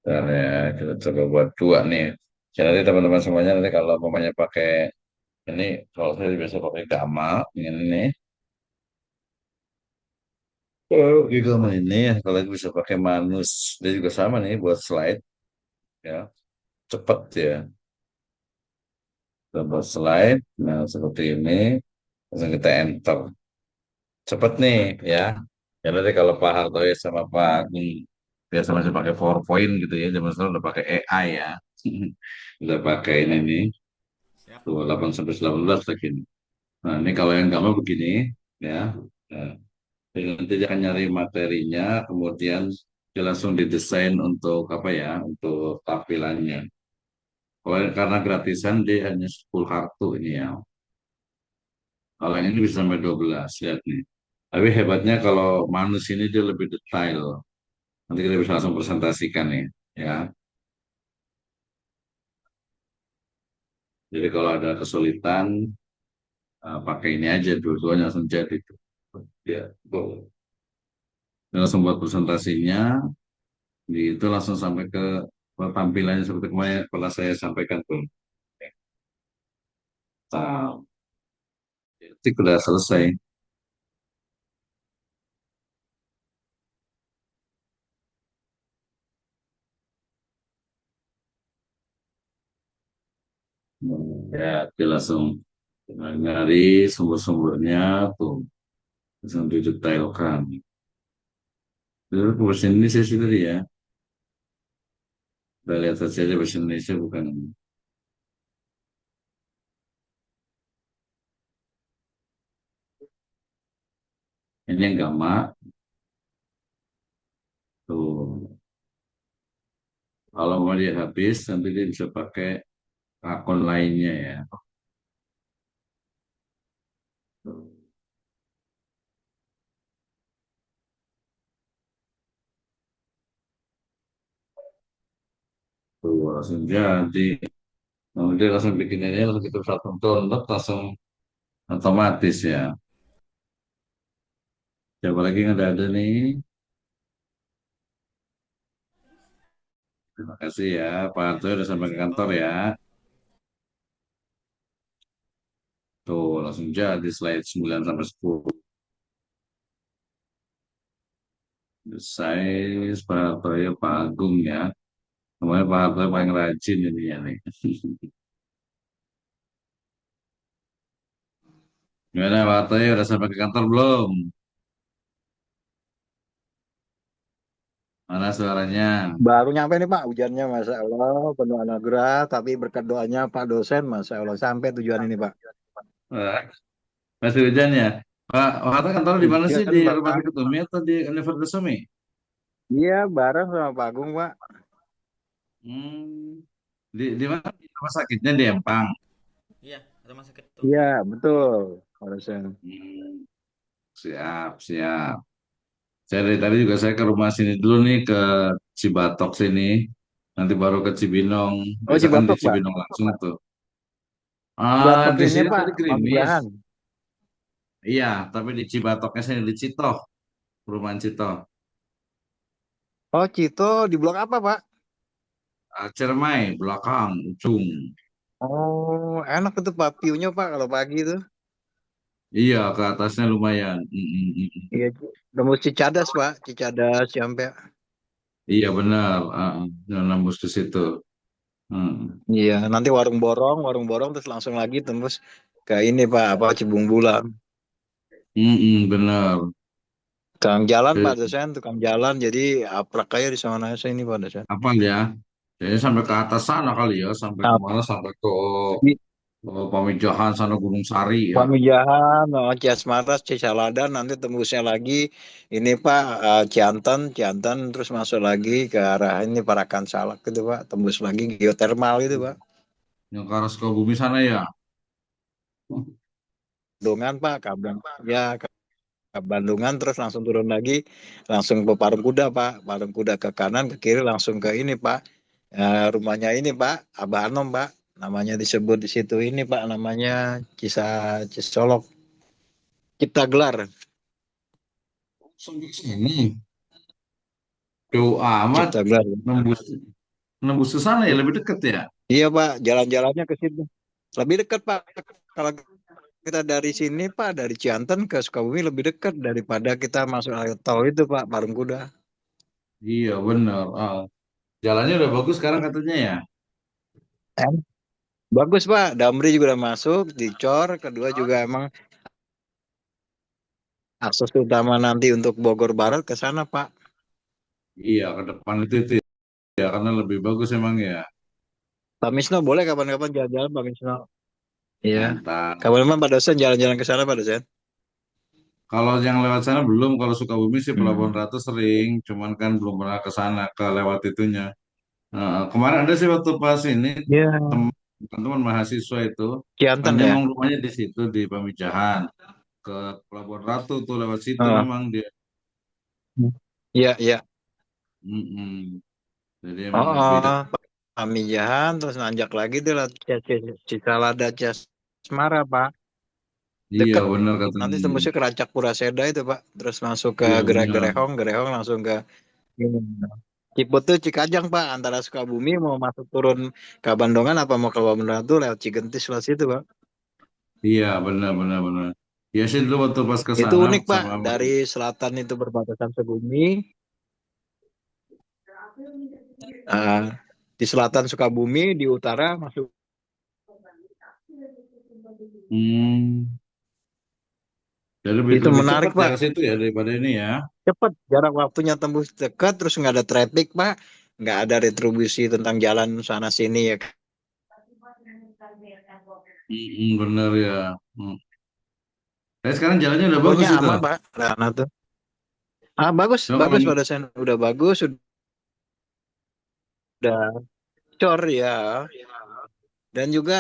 Dan ya, kita coba buat dua nih. Jadi nanti teman-teman semuanya nanti kalau umpamanya pakai ini, kalau saya biasa pakai Gamma, ini nih. Oh, Gamma ini, kalau bisa pakai Manus, dia juga sama nih buat slide, ya, cepet ya. Kita buat slide, nah seperti ini, langsung kita enter. Cepet nih, ya. Ya nanti kalau Pak Hartoyo sama Pak Agung biasa masih pakai PowerPoint gitu ya, zaman sekarang udah pakai AI ya. Udah pakai ini nih, Siap. tuh 8 sampai 19 lagi nih. Nah, ini kalau yang nggak mau begini, ya. Nah, jadi nanti dia akan nyari materinya, kemudian dia langsung didesain untuk apa ya, untuk tampilannya. Karena gratisan dia hanya 10 kartu ini ya. Kalau yang ini bisa sampai 12, lihat nih. Tapi hebatnya kalau Manus ini dia lebih detail. Nanti kita bisa langsung presentasikan nih, ya. Jadi kalau ada kesulitan, pakai ini aja, dua-duanya langsung jadi tuh. Ya, tuh. Dia langsung buat presentasinya, itu langsung sampai ke tampilannya seperti kemarin pernah saya sampaikan tuh. Nah, itu udah selesai. Ya, dia langsung nyari sumber-sumbernya tuh, langsung didetailkan. Itu bahasa Indonesia sih tadi ya. Kita lihat saja aja bahasa Indonesia bukan ini yang gamma tuh. Kalau mau dia habis, nanti dia bisa pakai akun lainnya ya. Tuh, langsung jadi. Nah, dia langsung bikin ini, langsung kita satu download, langsung otomatis ya. Siapa lagi yang ada nih? Terima kasih ya, Pak Oke, Harto udah sampai ke siap kantor Pak. ya. Tuh, langsung jadi slide 9 sampai 10. Size Pak Harto ya, Pak Agung ya. Kemarin Pak Harto paling rajin ini ya nih. Gimana Pak Harto ya, udah sampai ke kantor belum? Mana suaranya? Baru nyampe nih Pak, hujannya Masya Allah, penuh anugerah, tapi berkat doanya Pak dosen, Masya Allah, sampai tujuan ini Pak. Wah, masih hujan ya? Pak Harto kantor di mana sih? Hujan Di Rumah Pak. Sakit Umi atau di Universitas Umi? Iya, bareng sama Pak Agung Pak. Hmm, di mana? Di rumah sakitnya di Empang. Iya, rumah sakit Iya, Umi. betul, Pak dosen. Hmm, siap, siap. Saya dari tadi juga saya ke rumah sini dulu nih ke Cibatok sini. Nanti baru ke Cibinong. Oh, Biasa kan di Cibatok Pak. Cibinong langsung tuh. Cibatok Di ini sini Pak, tadi gerimis. Pamugrahan. Iya, tapi di Cibatoknya sini di Citoh, perumahan Citoh. Oh, Cito di blok apa Pak? Ciremai, belakang, ujung. Oh, enak itu Pak, view-nya Pak kalau pagi itu. Iya, ke atasnya lumayan. Iya, tembus Cicadas Pak, Cicadas sampai. Iya benar, nembus ke situ. Mm. Iya, nanti warung borong terus langsung lagi tembus ke ini Pak, apa Cibung Bulang. Benar. Tukang jalan Pak dosen, tukang jalan jadi aprak aja di sana saya ini Pak dosen. Apa ya? Jadi sampai ke atas sana kali ya, sampai Nah, kemana? Sampai ke di Pamijahan sana Gunung Sari ya. Pamijahan, Ciasmaras, Cicaladan, nanti tembusnya lagi ini Pak Cianten terus masuk lagi ke arah ini Parakan Salak gitu Pak, tembus lagi geotermal gitu Pak. Yang ke arah Sukabumi sana ya. Bandungan Pak, Kabang ya ke Bandungan terus langsung turun lagi langsung ke Parung Kuda Pak, Parung Kuda ke kanan ke kiri langsung ke ini Pak. Rumahnya ini Pak, Abah Anom Pak, namanya disebut di situ ini Pak, namanya Cisolok Cipta Gelar, Sampai sini. Jauh amat Cipta Gelar. nembus. nembus ke sana ya lebih deket ya. Iya Pak, jalan-jalannya ke situ. Lebih dekat Pak. Kalau kita dari sini Pak, dari Cianten ke Sukabumi lebih dekat daripada kita masuk tol itu Pak, Parung Kuda. Iya bener. Ah, jalannya udah bagus sekarang katanya ya. Em, Bagus Pak, Damri juga udah masuk, dicor. Kedua juga emang akses utama nanti untuk Bogor Barat ke sana Pak. Iya ke depan itu ya karena lebih bagus emang ya. Pak Misno boleh kapan-kapan jalan-jalan Pak Misno. Iya. Mantap. Kapan-kapan Pak dosen jalan-jalan ke sana Pak dosen. Kalau yang lewat sana belum. Kalau Sukabumi sih Pelabuhan Hmm. Ratu sering, cuman kan belum pernah ke sana ke lewat itunya. Kemarin ada sih waktu pas ini Iya, teman-teman mahasiswa itu kan Cianten dia ya. emang rumahnya di situ di Pamijahan ke Pelabuhan Ratu tuh lewat situ Heeh. memang dia. Iya, iya. Mm-mm. Jadi emang lebih Oh, dekat. Pamijahan terus nanjak lagi tuh lah Cisalada Ciasmara Pak. Iya Deket. benar Nanti katanya. tembusnya ke Rancak Puraseda itu Pak. Terus masuk ke Iya benar. Gerehong, Gerehong langsung ke ini. Ciputu Cikajang Pak. Antara Sukabumi mau masuk turun ke Bandungan apa mau ke Bandung tuh lewat Cigentis lewat situ Pak. Iya benar benar benar. Ya sih dulu waktu pas ke Itu sana unik Pak. sama Dari selatan itu berbatasan Sukabumi. eh, di selatan Sukabumi, di utara masuk. hmm, jadi lebih Itu lebih menarik cepat ya Pak. ke situ ya daripada ini ya. Cepat jarak waktunya tembus dekat terus nggak ada traffic Pak, nggak ada retribusi tentang jalan sana sini ya. Benar ya. Hmm. Sekarang jalannya udah bagus Pokoknya itu. aman Pak Rana tuh. Bagus Cuma kalau bagus Pak dosen udah bagus udah cor ya. Dan juga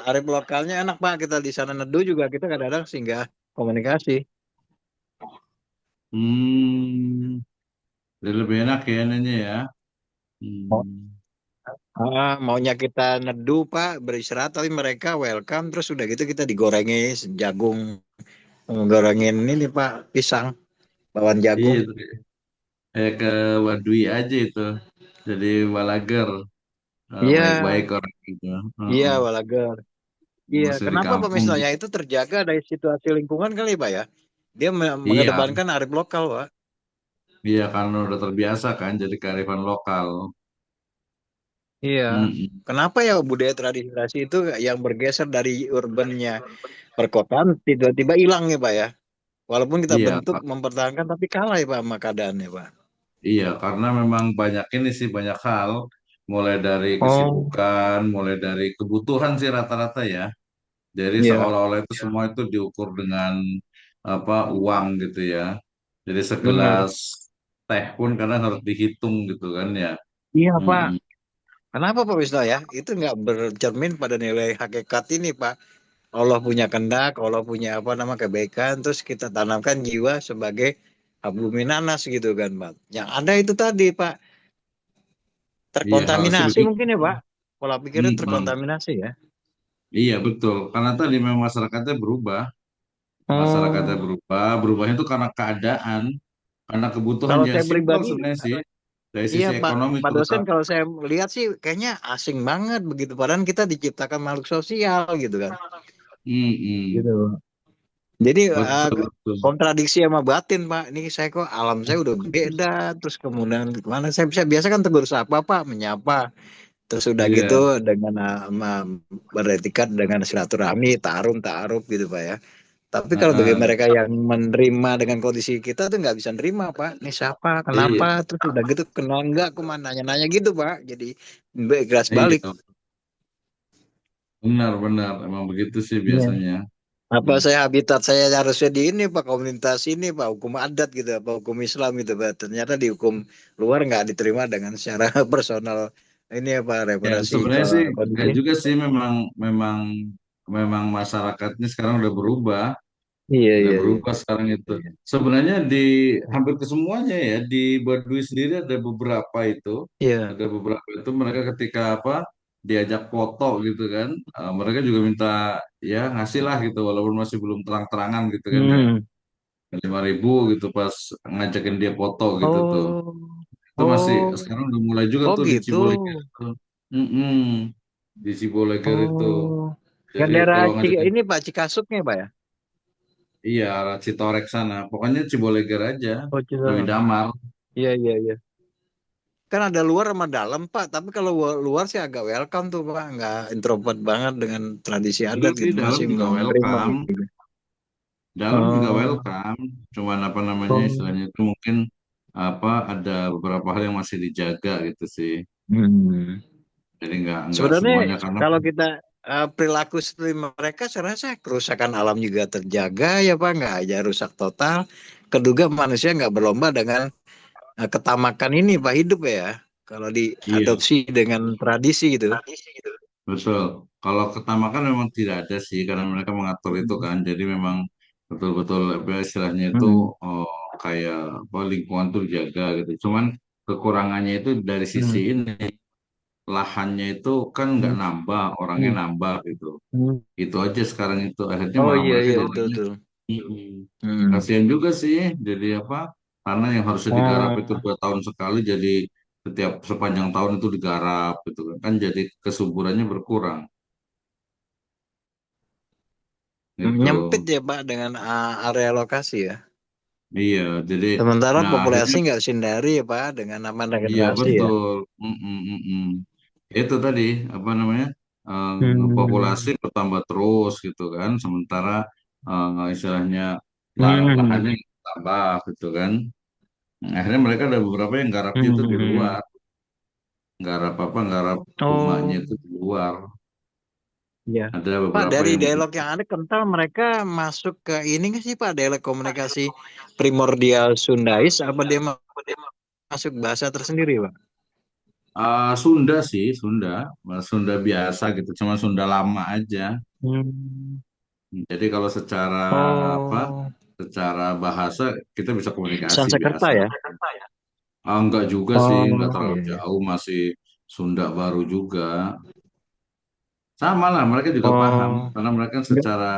arif lokalnya enak Pak, kita di sana neduh juga kita kadang-kadang singgah komunikasi. hmm, jadi lebih enak ya nanya ya. Mau, Hmm. maunya kita neduh Pak beristirahat tapi mereka welcome terus udah gitu kita digorengin jagung, gorengin ini Pak pisang bawang Iya jagung. itu ke Wadui aja itu. Jadi Walager. Iya, Baik-baik orang gitu. iya, Heeh. Walager. Iya, Masih di kenapa kampung pemisalnya gitu. itu terjaga dari situasi lingkungan kali, Pak ya? Dia Iya, mengedepankan arif lokal, Pak. iya karena udah terbiasa kan jadi kearifan lokal. Iya. Mm-mm. Kenapa ya budaya tradisi itu yang bergeser dari urbannya perkotaan tiba-tiba hilang ya, Pak ya? Walaupun kita Iya, bentuk mempertahankan tapi kalah ya, Pak, sama keadaannya, Pak. iya karena memang banyak ini sih banyak hal, mulai dari Oh, kesibukan, mulai dari kebutuhan sih rata-rata ya. Jadi iya, seolah-olah itu semua itu diukur dengan apa uang gitu ya. Jadi benar. segelas teh pun kadang harus dihitung gitu kan ya. Iya, Pak. Mm-mm. Kenapa Pak Wisno ya? Itu nggak bercermin pada nilai hakikat ini, Pak. Allah punya kehendak, Allah punya apa nama kebaikan, terus kita tanamkan jiwa sebagai bumi nanas gitu kan, Pak. Yang ada itu tadi, Pak, Iya harusnya terkontaminasi begitu. mungkin ya, Pak. Pola pikirnya Mm-mm. terkontaminasi ya. Iya betul, karena tadi memang masyarakatnya berubah, masyarakatnya Oh, berubah, berubahnya itu karena keadaan, karena kebutuhan kalau ya saya simpel pribadi, sebenarnya sih, dari iya sisi Pak, ekonomi Pak dosen terutama. kalau saya lihat sih kayaknya asing banget begitu. Padahal kita diciptakan makhluk sosial gitu kan. Mm-mm. Gitu. Jadi Betul betul. kontradiksi sama batin Pak. Ini saya kok alam saya udah beda. Terus kemudian kemana saya biasa kan tegur sapa Pak, menyapa. Terus udah gitu Iya, dengan beretikat dengan silaturahmi, ta'aruf gitu Pak ya. Tapi kalau bagi Heeh. mereka yang menerima dengan kondisi kita tuh nggak bisa nerima Pak. Ini siapa? Iya, Kenapa? Terus udah gitu kenal nggak? Kemana nanya-nanya gitu Pak. Jadi keras balik. iya, benar-benar, emang begitu sih Iya. biasanya. Apa Hmm. saya habitat saya harusnya di ini Pak komunitas ini Pak hukum adat gitu Pak hukum Islam gitu Pak. Ternyata di hukum luar nggak diterima dengan secara personal ini ya Pak Ya, referensi sebenarnya sih kondisi. enggak juga sih, memang memang masyarakatnya sekarang Iya udah iya iya. berubah sekarang itu. Sebenarnya di hampir ke semuanya ya di Baduy sendiri Iya. ada beberapa itu mereka ketika apa diajak foto gitu kan, mereka juga minta ya ngasih lah gitu walaupun masih belum terang-terangan gitu kan ya, Hmm. 5.000 gitu pas ngajakin dia foto gitu tuh. Oh. Itu masih Oh, sekarang udah mulai juga oh tuh di gitu. Ciboleger itu. Mm-mm. Di Ciboleger itu. Oh, yang Jadi daerah kalau ngajakin, ini Pak Cikasuknya Pak ya? iya, arah Citorek sana. Pokoknya Ciboleger aja. Oh, Lebih Cikarang. damar. Iya, iya, iya. Kan ada luar sama dalam Pak, tapi kalau luar sih agak welcome tuh Pak, nggak introvert banget dengan tradisi Iya adat sih, gitu, dalam masih juga mau menerima welcome. gitu. Dalam juga Oh, welcome. Cuman apa namanya oh. istilahnya itu mungkin apa ada beberapa hal yang masih dijaga gitu sih. Hmm. Jadi nggak Sebenarnya semuanya karena kalau kita perilaku seperti mereka, saya rasa kerusakan alam juga terjaga ya Pak, nggak aja rusak total. Kedua manusia nggak berlomba dengan ketamakan ini Pak hidup ya. Kalau iya. diadopsi dengan tradisi gitu. Betul. Kalau ketamakan memang tidak ada sih, karena mereka mengatur itu Hmm. kan. Jadi memang betul-betul apa istilahnya itu Hmm. oh, kayak apa lingkungan tuh dijaga gitu. Cuman kekurangannya itu dari sisi Hmm. ini lahannya itu kan nggak Hmm. nambah, orangnya Hmm. nambah gitu. Hmm. Itu aja sekarang itu akhirnya Oh malah iya mereka iya betul jadinya betul. mm, Hmm. kasihan juga sih. Jadi apa? Karena yang harusnya digarap itu Oh. 2 tahun sekali jadi setiap sepanjang tahun itu digarap gitu kan. Kan jadi kesuburannya berkurang gitu. Nyempit ya Pak dengan area lokasi ya. Iya, jadi Sementara nah populasi akhirnya nggak sindari ya Pak dengan nama iya regenerasi ya. betul. Mm-mm, mm-mm. Itu tadi apa namanya populasi Hmm. bertambah terus gitu kan, sementara istilahnya Hmm. lahannya tambah gitu kan. Akhirnya mereka ada beberapa yang garapnya itu di Hmm. luar, garap rumahnya Oh itu di luar. iya. Ada Pak beberapa dari yang dialog yang ada kental mereka masuk ke ini nggak sih Pak dialog komunikasi primordial Sundais apa dia masuk bahasa tersendiri Pak? Sunda sih, Sunda biasa gitu, cuma Sunda lama aja. Hmm. Jadi kalau secara apa, Oh, secara bahasa kita bisa komunikasi Sansekerta biasa. ya? Enggak juga sih, enggak Oh terlalu iya iya. jauh, masih Sunda baru juga. Sama lah, mereka juga paham Oh, karena mereka kan enggak secara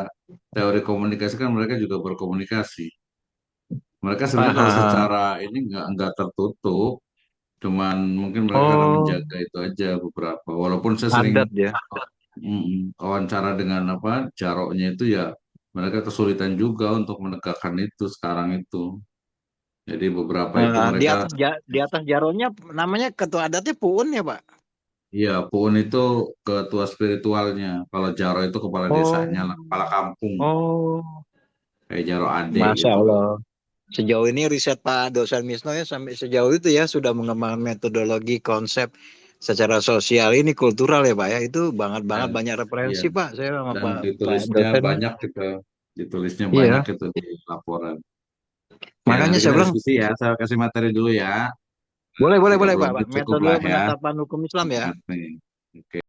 teori komunikasi kan mereka juga berkomunikasi. Mereka sebenarnya kalau paham. secara ini enggak tertutup, cuman mungkin mereka karena Oh, menjaga itu aja beberapa. Walaupun saya sering adat ya. wawancara dengan apa jaroknya itu ya mereka kesulitan juga untuk menegakkan itu sekarang itu. Jadi beberapa itu Di mereka, atas di atas jaronya namanya ketua adatnya Puun ya Pak? iya, Puun itu ketua spiritualnya. Kalau Jaro itu kepala desanya Oh, lah, kepala kampung. oh, Kayak Jaro Ade Masya gitu. Allah. Sejauh ini riset Pak Dosen Misno ya sampai sejauh itu ya sudah mengembangkan metodologi konsep secara sosial ini kultural ya Pak ya itu banget Ya, banget banyak iya. referensi Pak saya sama Dan Pak ditulisnya dosen. banyak gitu. Ditulisnya banyak Iya, itu di laporan. Oke, makanya nanti saya kita bilang diskusi ya. Saya kasih materi dulu ya. boleh boleh tiga boleh puluh Pak, Pak. menit cukup Metode lah ya. penetapan hukum Islam ya. Oke. Oke.